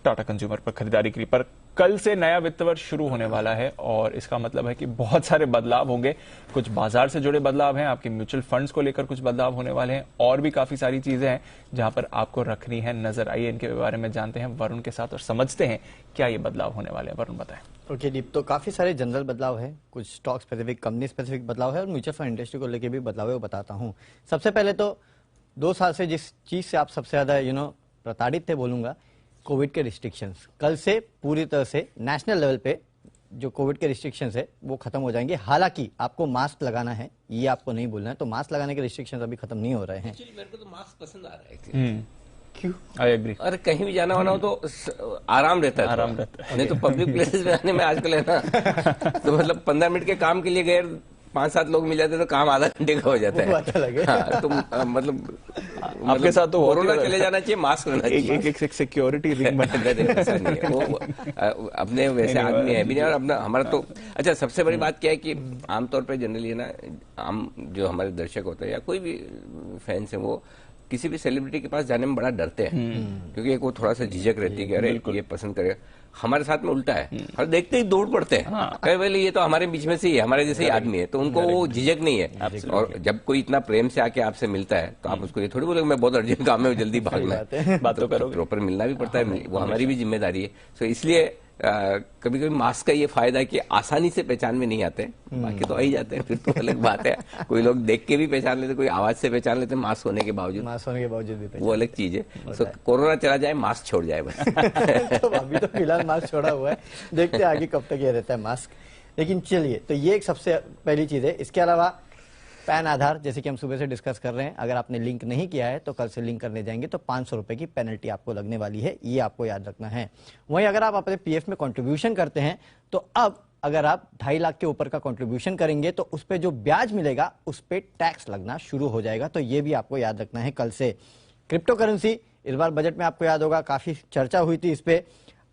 Tata consumer पर खरीदारी की। पर कल से नया वित्त वर्ष शुरू होने वाला है और इसका मतलब है कि बहुत सारे बदलाव होंगे। कुछ बाजार से जुड़े बदलाव हैं, आपके म्यूचुअल फंड्स को लेकर कुछ बदलाव होने वाले हैं और भी काफी सारी चीजें हैं जहां पर आपको रखनी है नजर। आइए इनके बारे में जानते हैं वरुण के साथ और समझते हैं क्या ये बदलाव होने वाले हैं। वरुण बताएं। ओके दीप, तो काफी सारे जनरल बदलाव है, कुछ स्टॉक स्पेसिफिक, कंपनी स्पेसिफिक बदलाव है और म्यूचुअल फंड इंडस्ट्री को लेकर भी बदलाव है, वो बताता हूँ। सबसे पहले तो 2 साल से जिस चीज से आप सबसे ज्यादा प्रताड़ित थे बोलूंगा, कोविड के रिस्ट्रिक्शंस कल से पूरी तरह से नेशनल लेवल पे जो कोविड के रिस्ट्रिक्शंस है वो खत्म हो जाएंगे। हालांकि आपको मास्क लगाना है, ये आपको नहीं भूलना है, तो मास्क लगाने के रिस्ट्रिक्शंस अभी खत्म नहीं हो रहे हैं। मेरे को तो मास्क पसंद आ रहा है। क्यों? I agree. अरे कहीं भी जाना होना हो तो आराम रहता है, आराम रहता है। नहीं तो पब्लिक प्लेसेस में आने में आजकल है ना तो मतलब 15 मिनट के काम के लिए गए 5-7 लोग मिल जाते तो काम आधा घंटे का हो जाता है। अच्छा लगे। हाँ, तो मतलब आपके साथ तो कोरोना चले जाना चाहिए, मास्क रहना चाहिए। एक सिक्योरिटी रिंग वो अपने वैसे आदमी है भी नहीं। और अपना हमारा तो अच्छा, सबसे बड़ी बात क्या है कि आमतौर पर जनरली है ना, आम जो हमारे दर्शक होते हैं या कोई भी फैंस है वो किसी भी सेलिब्रिटी के पास जाने में बड़ा डरते हैं, क्योंकि एक वो थोड़ा सा झिझक रहती है कि अरे ये पसंद करेगा। हमारे साथ में उल्टा है, और देखते ही दौड़ पड़ते हैं। कहे बोले ये तो हमारे बीच में से ही है, हमारे जैसे ही आदमी है, तो उनको वो झिझक नहीं है। और जब कोई इतना प्रेम से आके आपसे मिलता है तो आप उसको ये थोड़ी बोले मैं बहुत अर्जेंट काम है जल्दी भागना है, बात तो करो, प्रॉपर मिलना भी पड़ता है, वो हमारी भी जिम्मेदारी है। तो इसलिए कभी कभी मास्क का ये फायदा है कि आसानी से पहचान में नहीं आते, बाकी तो आ ही जाते हैं, फिर तो अलग बात है। कोई लोग देख के भी पहचान लेते, कोई आवाज से पहचान लेते मास्क होने के बावजूद भी, वो अलग चीज है। तो कोरोना चला जाए, मास्क छोड़ जाए बस। तो अभी तो फिलहाल मास्क छोड़ा हुआ है, देखते हैं आगे कब तक ये रहता है मास्क। लेकिन चलिए, तो ये एक सबसे पहली चीज है। इसके अलावा पैन आधार, जैसे कि हम सुबह से डिस्कस कर रहे हैं, अगर आपने लिंक नहीं किया है तो कल से लिंक करने जाएंगे तो 500 रुपए की पेनल्टी आपको लगने वाली है, ये आपको याद रखना है। वहीं अगर आप अपने पीएफ में कंट्रीब्यूशन करते हैं तो अब अगर आप 2.5 लाख के ऊपर का कंट्रीब्यूशन करेंगे तो उस पर जो ब्याज मिलेगा उस पर टैक्स लगना शुरू हो जाएगा, तो ये भी आपको याद रखना है कल से। क्रिप्टो करेंसी, इस बार बजट में आपको याद होगा काफी चर्चा हुई थी इस पे।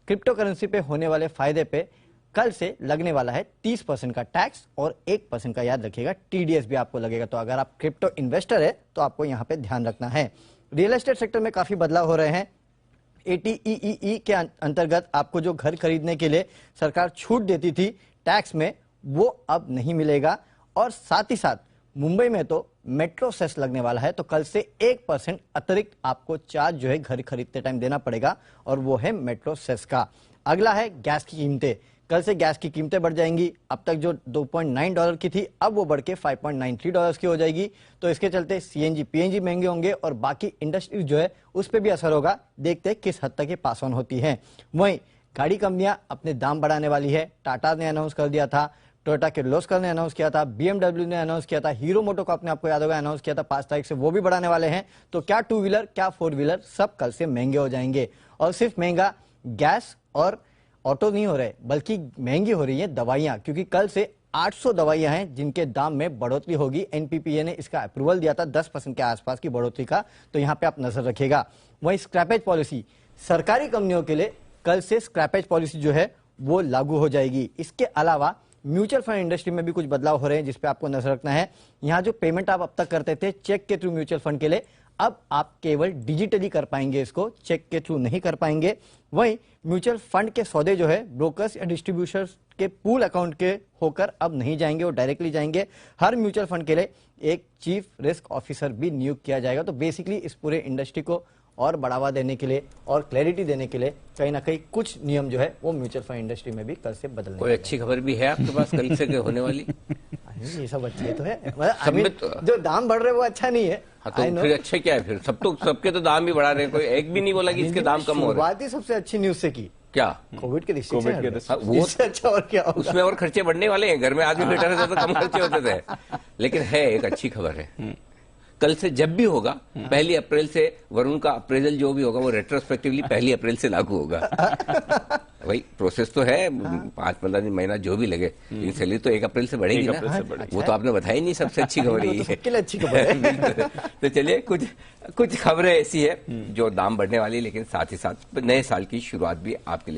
क्रिप्टो करेंसी पे होने वाले फायदे पे कल से लगने वाला है 30% का टैक्स और 1% का, याद रखिएगा, टीडीएस भी आपको लगेगा। तो अगर आप क्रिप्टो इन्वेस्टर है तो आपको यहां पे ध्यान रखना है। रियल एस्टेट सेक्टर में काफी बदलाव हो रहे हैं। ATEEE के अंतर्गत आपको जो घर खरीदने के लिए सरकार छूट देती थी टैक्स में, वो अब नहीं मिलेगा। और साथ ही साथ मुंबई में तो मेट्रो सेस लगने वाला है, तो कल से 1% अतिरिक्त आपको चार्ज जो है घर खरीदते टाइम देना पड़ेगा, और वो है मेट्रो सेस का। अगला है गैस की कीमतें। कल से गैस की कीमतें बढ़ जाएंगी। अब तक जो $2.9 की थी, अब वो बढ़ के $5.93 की हो जाएगी। तो इसके चलते CNG PNG महंगे होंगे और बाकी इंडस्ट्री जो है उस पर भी असर होगा। देखते हैं किस हद तक ये पास ऑन होती है। वहीं गाड़ी कंपनियां अपने दाम बढ़ाने वाली है। टाटा ने अनाउंस कर दिया था, टोयोटा किर्लोस्कर ने अनाउंस किया था, BMW ने अनाउंस किया था, हीरो मोटो को अपने आपको याद होगा अनाउंस किया था 5 तारीख से, वो भी बढ़ाने वाले हैं। तो क्या 2 व्हीलर क्या 4 व्हीलर सब कल से महंगे हो जाएंगे। और सिर्फ महंगा गैस और ऑटो नहीं हो रहे, बल्कि महंगी हो रही है दवाइयां, क्योंकि कल से 800 दवाइयां हैं जिनके दाम में बढ़ोतरी होगी। NPPA ने इसका अप्रूवल दिया था 10% के आसपास की बढ़ोतरी का, तो यहां पे आप नजर रखिएगा। वहीं स्क्रैपेज पॉलिसी, सरकारी कंपनियों के लिए कल से स्क्रैपेज पॉलिसी जो है वो लागू हो जाएगी। इसके अलावा म्यूचुअल फंड इंडस्ट्री में भी कुछ बदलाव हो रहे हैं जिसपे आपको नजर रखना है। यहां जो पेमेंट आप अब तक करते थे चेक के थ्रू म्यूचुअल फंड के लिए, अब आप केवल डिजिटली कर पाएंगे, इसको चेक के थ्रू नहीं कर पाएंगे। वहीं म्यूचुअल फंड के सौदे जो है ब्रोकर्स या डिस्ट्रीब्यूटर्स के पूल अकाउंट के होकर अब नहीं जाएंगे, वो डायरेक्टली जाएंगे। हर म्यूचुअल फंड के लिए एक चीफ रिस्क ऑफिसर भी नियुक्त किया जाएगा। तो बेसिकली इस पूरे इंडस्ट्री को और बढ़ावा देने के लिए और क्लैरिटी देने के लिए कहीं ना कहीं कुछ नियम जो है वो म्यूचुअल फंड इंडस्ट्री में भी कल से बदलने। कोई अच्छी खबर भी है आपके पास कल से होने वाली? ये सब अच्छी तो है, जो दाम बढ़ रहे वो अच्छा नहीं है। हाँ, तो फिर अच्छा क्या है? फिर सबके तो दाम भी बढ़ा रहे हैं, कोई एक भी नहीं बोला कि इसके दाम कम हो रहे हैं। शुरुआत ही सबसे अच्छी न्यूज से की, क्या कोविड के वो अच्छा और क्या होगा? उसमें और खर्चे बढ़ने वाले हैं। घर में आदमी बैठा रहता तो कम खर्चे होते थे, लेकिन है एक अच्छी खबर है। कल से जब भी होगा 1 अप्रैल से वरुण का अप्रेजल जो भी होगा वो रेट्रोस्पेक्टिवली 1 अप्रैल से लागू होगा। भाई प्रोसेस तो है, 5-15 दिन महीना जो भी लगे, इन सैलरी तो 1 अप्रैल से बढ़ेगी ना। वो तो आपने बताया नहीं, सबसे अच्छी खबर यही है। अच्छी खबर है। तो चलिए, कुछ खबरें ऐसी है जो दाम बढ़ने वाली है, लेकिन साथ ही साथ नए साल की शुरुआत भी आपके लिए